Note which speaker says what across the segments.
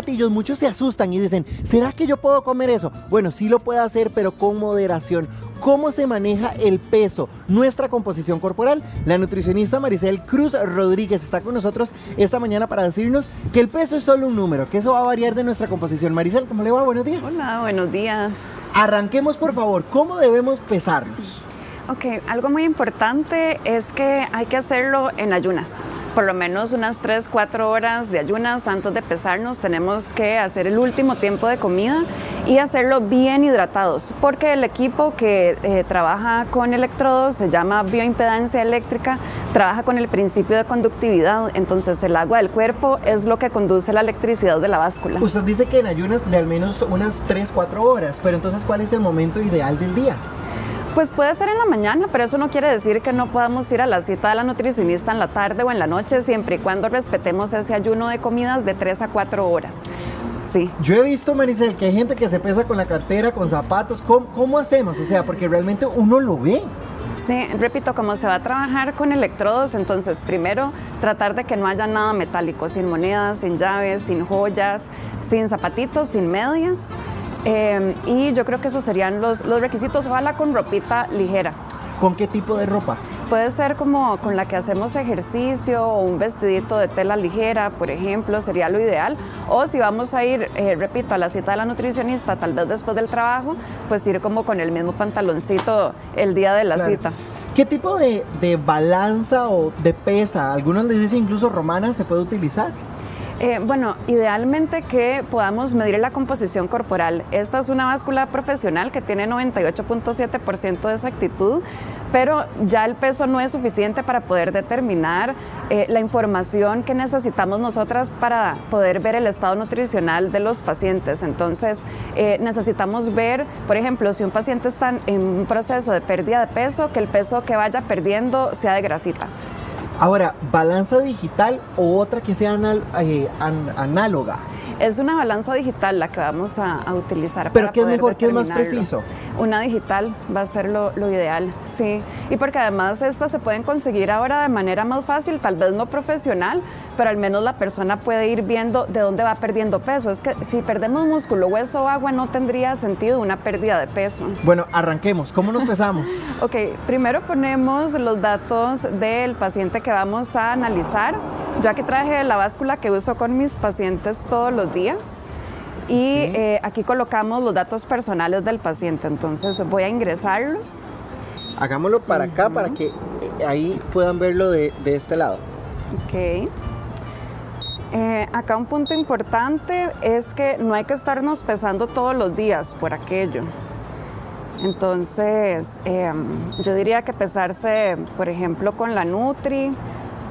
Speaker 1: platillos muchos se asustan y dicen, ¿será que yo puedo comer eso? Bueno, sí lo puede hacer, pero con moderación. ¿Cómo se maneja el peso? Nuestra composición corporal. La nutricionista Maricel Cruz Rodríguez está con nosotros esta mañana para decirnos que el peso es solo un número, que eso va a variar de nuestra composición. Maricel, ¿cómo le va? Buenos días.
Speaker 2: Hola, buenos días.
Speaker 1: Arranquemos, por favor. ¿Cómo debemos pesarnos?
Speaker 2: Ok, algo muy importante es que hay que hacerlo en ayunas. Por lo menos unas 3-4 horas de ayunas antes de pesarnos. Tenemos que hacer el último tiempo de comida y hacerlo bien hidratados, porque el equipo que trabaja con electrodos se llama bioimpedancia eléctrica, trabaja con el principio de conductividad. Entonces el agua del cuerpo es lo que conduce la electricidad de la báscula.
Speaker 1: Usted dice que en ayunas de al menos unas 3-4 horas, pero entonces ¿cuál es el momento ideal del día?
Speaker 2: Pues puede ser en la mañana, pero eso no quiere decir que no podamos ir a la cita de la nutricionista en la tarde o en la noche, siempre y cuando respetemos ese ayuno de comidas de 3 a 4 horas. Sí.
Speaker 1: Yo he visto, Maricel, que hay gente que se pesa con la cartera, con zapatos. ¿Cómo hacemos? O sea, porque realmente uno lo ve.
Speaker 2: Sí, repito, como se va a trabajar con electrodos, entonces primero tratar de que no haya nada metálico, sin monedas, sin llaves, sin joyas, sin zapatitos, sin medias. Y yo creo que esos serían los requisitos, ojalá con ropita ligera.
Speaker 1: ¿Con qué tipo de ropa?
Speaker 2: Puede ser como con la que hacemos ejercicio o un vestidito de tela ligera, por ejemplo, sería lo ideal. O si vamos a ir, repito, a la cita de la nutricionista, tal vez después del trabajo, pues ir como con el mismo pantaloncito el día de la cita.
Speaker 1: ¿Qué tipo de balanza o de pesa, algunos les dicen incluso romana, se puede utilizar?
Speaker 2: Bueno, idealmente que podamos medir la composición corporal. Esta es una báscula profesional que tiene 98.7% de exactitud, pero ya el peso no es suficiente para poder determinar la información que necesitamos nosotras para poder ver el estado nutricional de los pacientes. Entonces, necesitamos ver, por ejemplo, si un paciente está en un proceso de pérdida de peso, que el peso que vaya perdiendo sea de grasita.
Speaker 1: Ahora, ¿balanza digital o otra que sea análoga?
Speaker 2: Es una balanza digital la que vamos a utilizar.
Speaker 1: ¿Pero
Speaker 2: para
Speaker 1: qué es
Speaker 2: poder
Speaker 1: mejor, qué es más
Speaker 2: determinarlo.
Speaker 1: preciso?
Speaker 2: Una digital va a ser lo ideal, sí. Y porque además estas se pueden conseguir ahora de manera más fácil, tal vez no profesional, pero al menos la persona puede ir viendo de dónde va perdiendo peso. Es que si perdemos músculo, hueso o agua, no tendría sentido una pérdida de peso.
Speaker 1: Bueno, arranquemos. ¿Cómo nos pesamos?
Speaker 2: Ok, primero ponemos los datos del paciente que vamos a analizar. Yo aquí traje la báscula que uso con mis pacientes todos los días. Y aquí colocamos los datos personales del paciente, entonces voy a ingresarlos.
Speaker 1: Hagámoslo para acá, para que ahí puedan verlo de este lado.
Speaker 2: Ok. Acá un punto importante es que no hay que estarnos pesando todos los días por aquello. Entonces, yo diría que pesarse, por ejemplo, con la Nutri,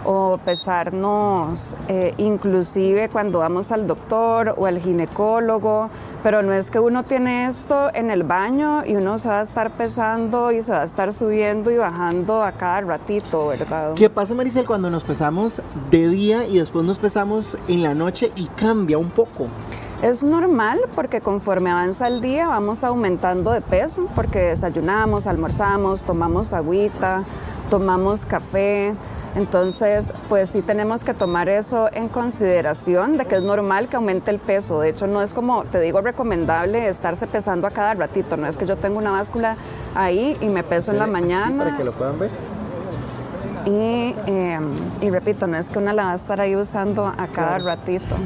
Speaker 2: o pesarnos inclusive cuando vamos al doctor o al ginecólogo, pero no es que uno tiene esto en el baño y uno se va a estar pesando y se va a estar subiendo y bajando a cada ratito, ¿verdad?
Speaker 1: ¿Qué pasa, Maricel, cuando nos pesamos de día y después nos pesamos en la noche y cambia un poco?
Speaker 2: Es normal porque conforme avanza el día vamos aumentando de peso porque desayunamos, almorzamos, tomamos agüita, tomamos café. Entonces, pues sí tenemos que tomar eso en consideración, de que es normal que aumente el peso. De hecho, no es como, te digo, recomendable estarse pesando a cada ratito. No es que yo tengo una báscula ahí y me peso en la mañana.
Speaker 1: Para que lo puedan ver.
Speaker 2: Y repito, no es que una la va a estar ahí usando a cada ratito.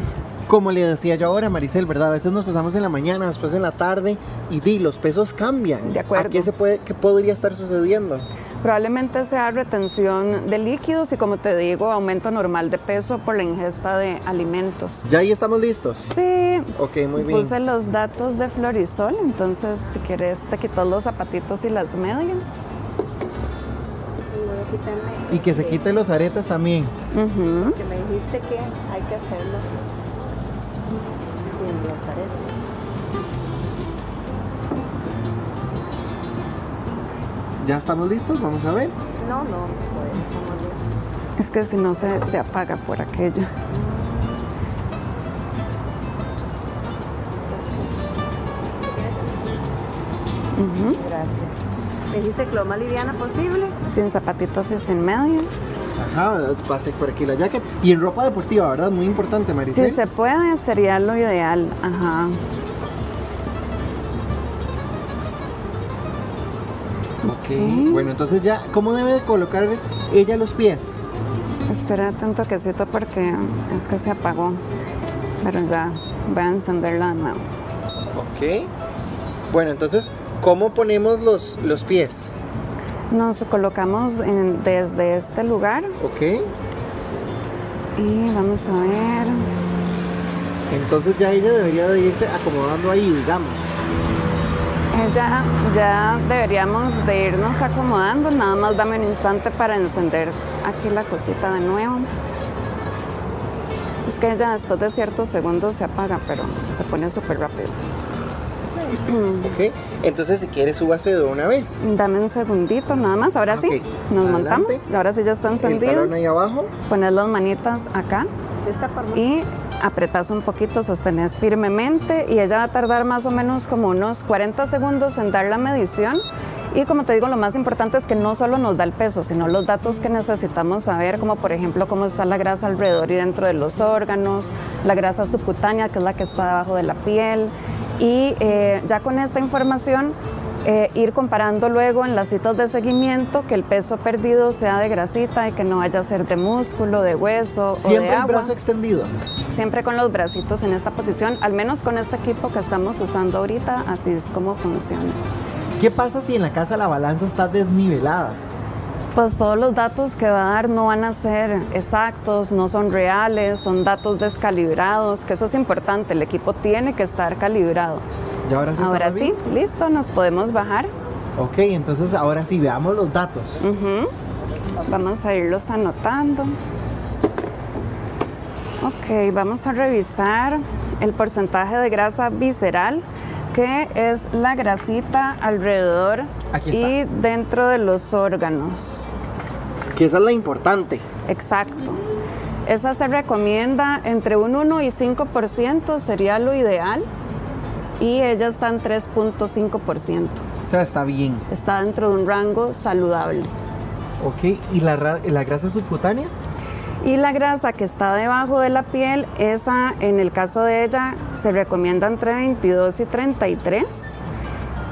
Speaker 1: Como le decía yo ahora, Maricel, ¿verdad? A veces nos pesamos en la mañana, después en la tarde y los pesos cambian.
Speaker 2: De acuerdo.
Speaker 1: ¿Qué podría estar sucediendo?
Speaker 2: Probablemente sea retención de líquidos y, como te digo, aumento normal de peso por la ingesta de alimentos.
Speaker 1: ¿Ya ahí estamos listos?
Speaker 2: Sí.
Speaker 1: Ok, muy bien.
Speaker 2: Puse los datos de Florisol, entonces si quieres te quitas los zapatitos y las medias.
Speaker 1: Y que se quiten los aretes también.
Speaker 3: Que me dijiste que hay que hacerlo sin los aretes.
Speaker 1: ¿Ya estamos listos? Vamos a ver.
Speaker 3: No, pues somos listos.
Speaker 2: Es que si no se apaga por aquello.
Speaker 3: Gracias. Me dijiste que lo más liviana posible.
Speaker 2: Sin zapatitos y sin medias.
Speaker 1: Ajá, pase por aquí la jacket. Y en ropa deportiva, ¿verdad? Muy importante, Maricel.
Speaker 2: Si se puede, sería lo ideal. Ajá.
Speaker 1: Ok. Bueno, entonces ya, ¿cómo debe de colocar ella los pies?
Speaker 2: Espérate un toquecito porque es que se apagó. Pero ya voy a encenderla de nuevo.
Speaker 1: Ok. Bueno, entonces, ¿cómo ponemos los pies?
Speaker 2: Nos colocamos desde este lugar
Speaker 1: Ok.
Speaker 2: y vamos a ver.
Speaker 1: Entonces ya ella debería de irse acomodando ahí, digamos.
Speaker 2: Ya deberíamos de irnos acomodando. Nada más dame un instante para encender aquí la cosita de nuevo. Es que ya después de ciertos segundos se apaga, pero se pone súper rápido.
Speaker 1: Ok. Entonces, si quieres, súbase de una vez.
Speaker 2: Dame un segundito nada más. Ahora sí,
Speaker 1: Ok.
Speaker 2: nos
Speaker 1: Adelante.
Speaker 2: montamos. Ahora sí ya está
Speaker 1: El
Speaker 2: encendido.
Speaker 1: talón ahí abajo.
Speaker 2: Pones las manitas acá
Speaker 3: De esta forma.
Speaker 2: y apretas un poquito, sostenés firmemente y ella va a tardar más o menos como unos 40 segundos en dar la medición. Y como te digo, lo más importante es que no solo nos da el peso, sino los datos que necesitamos saber, como por ejemplo cómo está la grasa alrededor y dentro de los órganos, la grasa subcutánea, que es la que está debajo de la piel. Y ya con esta información, ir comparando luego en las citas de seguimiento que el peso perdido sea de grasita y que no vaya a ser de músculo, de hueso o
Speaker 1: Siempre
Speaker 2: de
Speaker 1: el
Speaker 2: agua.
Speaker 1: brazo extendido.
Speaker 2: Siempre con los bracitos en esta posición, al menos con este equipo que estamos usando ahorita, así es como funciona.
Speaker 1: ¿Qué pasa si en la casa la balanza está desnivelada?
Speaker 2: Pues todos los datos que va a dar no van a ser exactos, no son reales, son datos descalibrados, que eso es importante, el equipo tiene que estar calibrado.
Speaker 1: ¿Y ahora sí está
Speaker 2: Ahora
Speaker 1: más
Speaker 2: sí,
Speaker 1: bien?
Speaker 2: listo, nos podemos bajar.
Speaker 1: Ok, entonces ahora sí, veamos los datos.
Speaker 2: Ujú. Vamos a irlos anotando. Ok, vamos a revisar el porcentaje de grasa visceral, que es la grasita alrededor
Speaker 1: Aquí está.
Speaker 2: y dentro de los órganos.
Speaker 1: Que esa es la importante.
Speaker 2: Exacto. Esa se recomienda entre un 1 y 5%, sería lo ideal. Y ella está en 3.5%.
Speaker 1: O sea, está bien.
Speaker 2: Está dentro de un rango saludable.
Speaker 1: Ok, ¿y la grasa subcutánea?
Speaker 2: Y la grasa que está debajo de la piel, esa en el caso de ella se recomienda entre 22 y 33.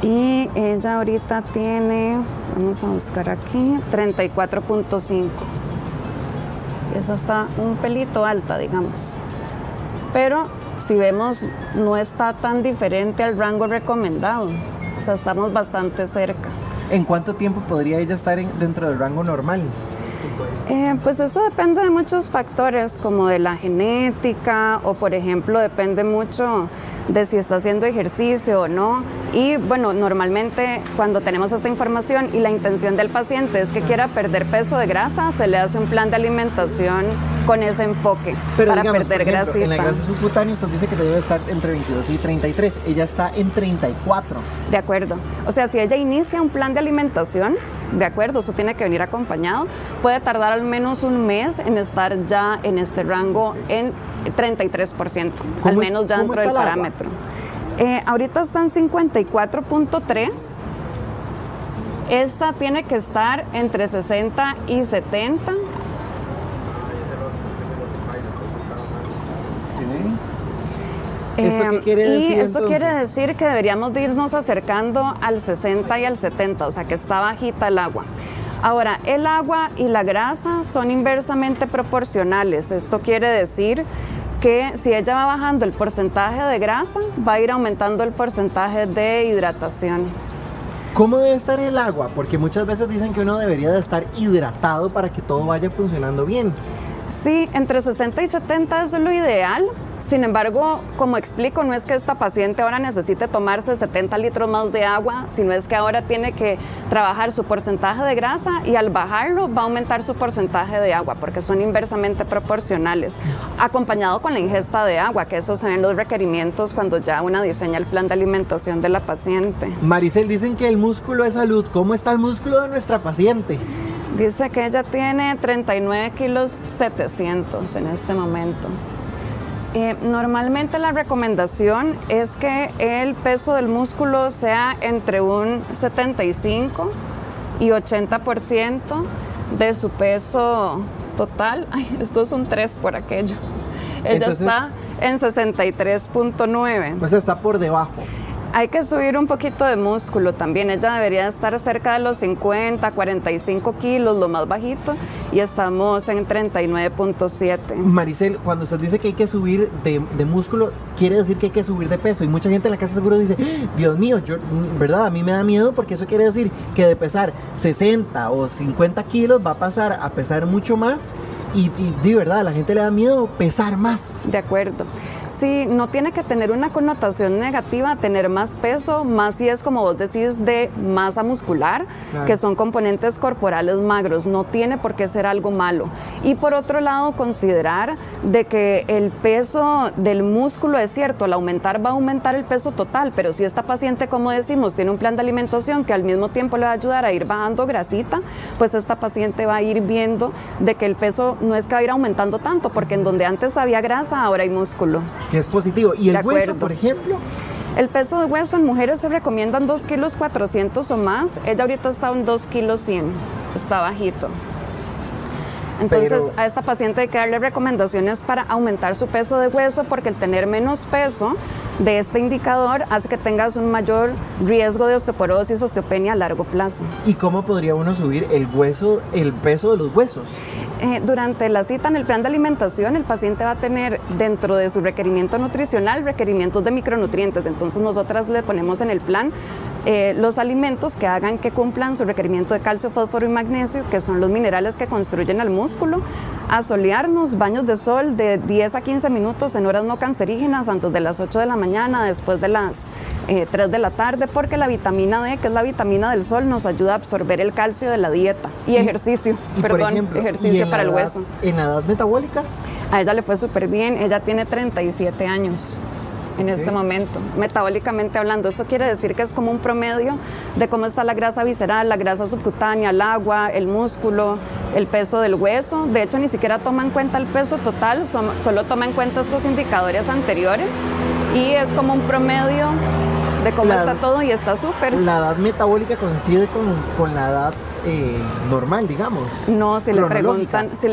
Speaker 2: Y ella ahorita tiene, vamos a buscar aquí, 34.5. Esa está un pelito alta, digamos. Pero si vemos, no está tan diferente al rango recomendado. O sea, estamos bastante cerca.
Speaker 1: ¿En cuánto tiempo podría ella estar dentro del rango normal?
Speaker 2: Pues eso depende de muchos factores, como de la genética o, por ejemplo, depende mucho de si está haciendo ejercicio o no. Y bueno, normalmente cuando tenemos esta información y la intención del paciente es que quiera perder peso de grasa, se le hace un plan de alimentación con ese enfoque para
Speaker 1: digamos,
Speaker 2: perder
Speaker 1: por ejemplo, en la
Speaker 2: grasita.
Speaker 1: grasa subcutánea usted dice que debe estar entre 22 y 33. Ella está en 34.
Speaker 2: De acuerdo. O sea, si ella inicia un plan de alimentación, de acuerdo, eso tiene que venir acompañado, puede tardar al menos un mes en estar ya en este rango en 33%, al menos ya
Speaker 1: cómo
Speaker 2: dentro del
Speaker 1: está el agua?
Speaker 2: parámetro. Ahorita está en 54.3. Esta tiene que estar entre 60 y 70.
Speaker 1: ¿Esto qué quiere decir,
Speaker 2: Y esto
Speaker 1: entonces?
Speaker 2: quiere decir que deberíamos de irnos acercando al 60 y al 70, o sea que está bajita el agua. Ahora, el agua y la grasa son inversamente proporcionales. Esto quiere decir que si ella va bajando el porcentaje de grasa, va a ir aumentando el porcentaje de hidratación.
Speaker 1: ¿Cómo debe estar el agua? Porque muchas veces dicen que uno debería de estar hidratado para que todo vaya funcionando bien.
Speaker 2: Sí, entre 60 y 70 eso es lo ideal. Sin embargo, como explico, no es que esta paciente ahora necesite tomarse 70 litros más de agua, sino es que ahora tiene que trabajar su porcentaje de grasa y al bajarlo va a aumentar su porcentaje de agua porque son inversamente proporcionales, acompañado con la ingesta de agua, que eso se ve en los requerimientos cuando ya una diseña el plan de alimentación de la paciente.
Speaker 1: Maricel, dicen que el músculo es salud. ¿Cómo está el músculo de nuestra paciente?
Speaker 2: Dice que ella tiene 39 kilos 700 en este momento. Normalmente la recomendación es que el peso del músculo sea entre un 75 y 80% de su peso total. Ay, esto es un 3 por aquello. Ella
Speaker 1: Entonces,
Speaker 2: está en 63.9.
Speaker 1: Pues está por debajo.
Speaker 2: Hay que subir un poquito de músculo también. Ella debería estar cerca de los 50, 45 kilos, lo más bajito, y estamos en 39.7.
Speaker 1: Maricel, cuando usted dice que hay que subir de músculo, quiere decir que hay que subir de peso. Y mucha gente en la casa seguro dice, Dios mío, ¿verdad? A mí me da miedo porque eso quiere decir que de pesar 60 o 50 kilos va a pasar a pesar mucho más. Y de verdad, a la gente le da miedo pesar más.
Speaker 2: De acuerdo. Sí, no tiene que tener una connotación negativa, tener más peso, más si es como vos decís de masa muscular, claro, que son componentes corporales magros, no tiene por qué ser algo malo. Y por otro lado, considerar de que el peso del músculo es cierto, al aumentar va a aumentar el peso total, pero si esta paciente, como decimos, tiene un plan de alimentación que al mismo tiempo le va a ayudar a ir bajando grasita, pues esta paciente va a ir viendo de que el peso no es que va a ir aumentando tanto, porque en donde antes había grasa, ahora hay músculo.
Speaker 1: Que es positivo. ¿Y el hueso, por ejemplo?
Speaker 2: El peso de hueso en mujeres se recomiendan 2.400 kilos o más. Ella ahorita está en 2.100 kilos, está bajito. Entonces, a esta paciente hay que darle recomendaciones para aumentar su peso de hueso, porque el tener menos peso de este indicador hace que tengas un mayor riesgo de osteoporosis, osteopenia a largo plazo.
Speaker 1: ¿Y cómo podría uno subir el peso de los huesos?
Speaker 2: Durante la cita en el plan de alimentación, el paciente va a tener dentro de su requerimiento nutricional requerimientos de micronutrientes. Entonces nosotras le ponemos en el plan los alimentos que hagan que cumplan su requerimiento de calcio, fósforo y magnesio, que son los minerales que construyen al músculo. Asolearnos, baños de sol de 10 a 15 minutos en horas no cancerígenas, antes de las 8 de la mañana, después de las 3 de la tarde, porque la vitamina D, que es la vitamina del sol, nos ayuda a absorber el calcio de la dieta. Y ejercicio, ejercicio para el hueso.
Speaker 1: ¿En la edad metabólica?
Speaker 2: A ella le fue súper bien, ella tiene 37 años. En este momento, metabólicamente hablando, eso quiere decir que es como un promedio de cómo está la grasa visceral, la grasa subcutánea, el agua, el músculo, el peso del hueso. De hecho, ni siquiera toma en cuenta el peso total, solo toma en cuenta estos indicadores anteriores, y es como un promedio de cómo está todo, y está súper.
Speaker 1: ¿La edad metabólica coincide con la edad normal, digamos?
Speaker 2: No, si le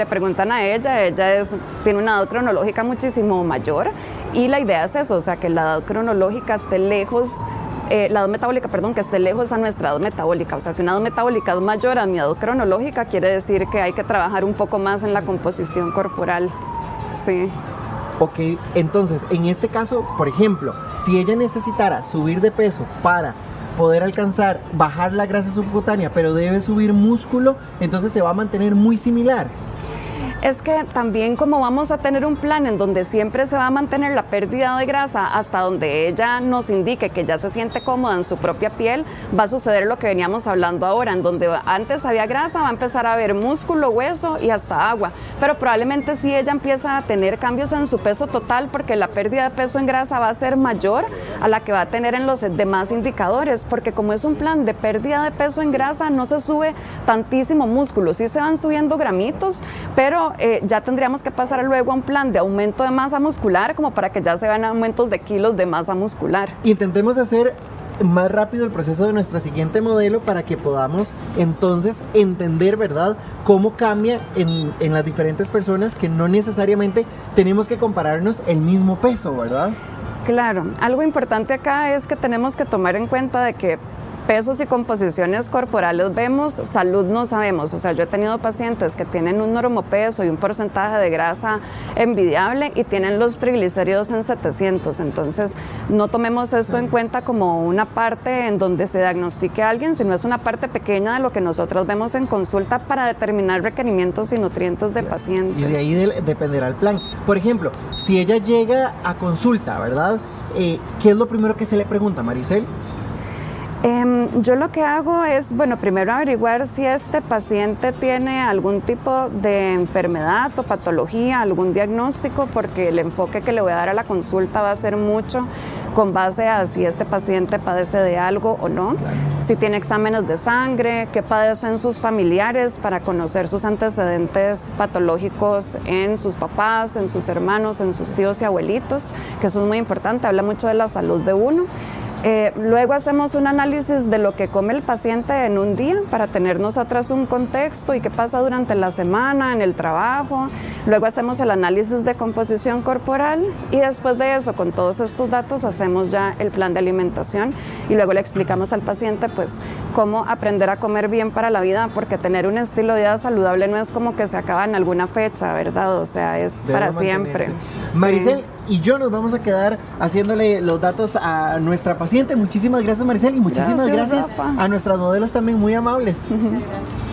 Speaker 2: preguntan a ella tiene una edad cronológica muchísimo mayor, y la idea es eso, o sea, que la edad cronológica esté lejos, la edad metabólica, perdón, que esté lejos a nuestra edad metabólica. O sea, si una edad metabólica es mayor a mi edad cronológica, quiere decir que hay que trabajar un poco más en la composición corporal. Sí.
Speaker 1: Ok, entonces, en este caso, por ejemplo, si ella necesitara subir de peso para poder alcanzar, bajar la grasa subcutánea, pero debe subir músculo, entonces se va a mantener muy similar.
Speaker 2: Es que también, como vamos a tener un plan en donde siempre se va a mantener la pérdida de grasa hasta donde ella nos indique que ya se siente cómoda en su propia piel, va a suceder lo que veníamos hablando ahora, en donde antes había grasa, va a empezar a haber músculo, hueso y hasta agua. Pero probablemente si ella empieza a tener cambios en su peso total, porque la pérdida de peso en grasa va a ser mayor a la que va a tener en los demás indicadores, porque como es un plan de pérdida de peso en grasa, no se sube tantísimo músculo, sí se van subiendo gramitos, pero ya tendríamos que pasar luego a un plan de aumento de masa muscular, como para que ya se vean aumentos de kilos de masa muscular.
Speaker 1: Intentemos hacer más rápido el proceso de nuestra siguiente modelo para que podamos entonces entender, ¿verdad?, cómo cambia en las diferentes personas, que no necesariamente tenemos que compararnos el mismo peso, ¿verdad?
Speaker 2: Claro, algo importante acá es que tenemos que tomar en cuenta de que pesos y composiciones corporales vemos, salud no sabemos. O sea, yo he tenido pacientes que tienen un normopeso y un porcentaje de grasa envidiable y tienen los triglicéridos en 700. Entonces, no tomemos esto en cuenta como una parte en donde se diagnostique a alguien, sino es una parte pequeña de lo que nosotros vemos en consulta para determinar requerimientos y nutrientes de pacientes.
Speaker 1: Y de ahí dependerá el plan. Por ejemplo, si ella llega a consulta, ¿verdad? ¿Qué es lo primero que se le pregunta, Maricel?
Speaker 2: Yo lo que hago es, bueno, primero averiguar si este paciente tiene algún tipo de enfermedad o patología, algún diagnóstico, porque el enfoque que le voy a dar a la consulta va a ser mucho con base a si este paciente padece de algo o no, si tiene exámenes de sangre, qué padecen sus familiares para conocer sus antecedentes patológicos en sus papás, en sus hermanos, en sus tíos y abuelitos, que eso es muy importante, habla mucho de la salud de uno. Luego hacemos un análisis de lo que come el paciente en un día para tener nosotras un contexto y qué pasa durante la semana, en el trabajo. Luego hacemos el análisis de composición corporal y después de eso, con todos estos datos, hacemos ya el plan de alimentación y luego le explicamos al paciente pues cómo aprender a comer bien para la vida, porque tener un estilo de vida saludable no es como que se acaba en alguna fecha, ¿verdad? O sea, es
Speaker 1: Debe
Speaker 2: para
Speaker 1: mantenerse.
Speaker 2: siempre.
Speaker 1: Maricel
Speaker 2: Sí.
Speaker 1: y yo nos vamos a quedar haciéndole los datos a nuestra paciente. Muchísimas gracias, Maricel, y muchísimas
Speaker 2: Gracias,
Speaker 1: gracias
Speaker 2: Rafa.
Speaker 1: a nuestras modelos también muy amables.
Speaker 3: Gracias.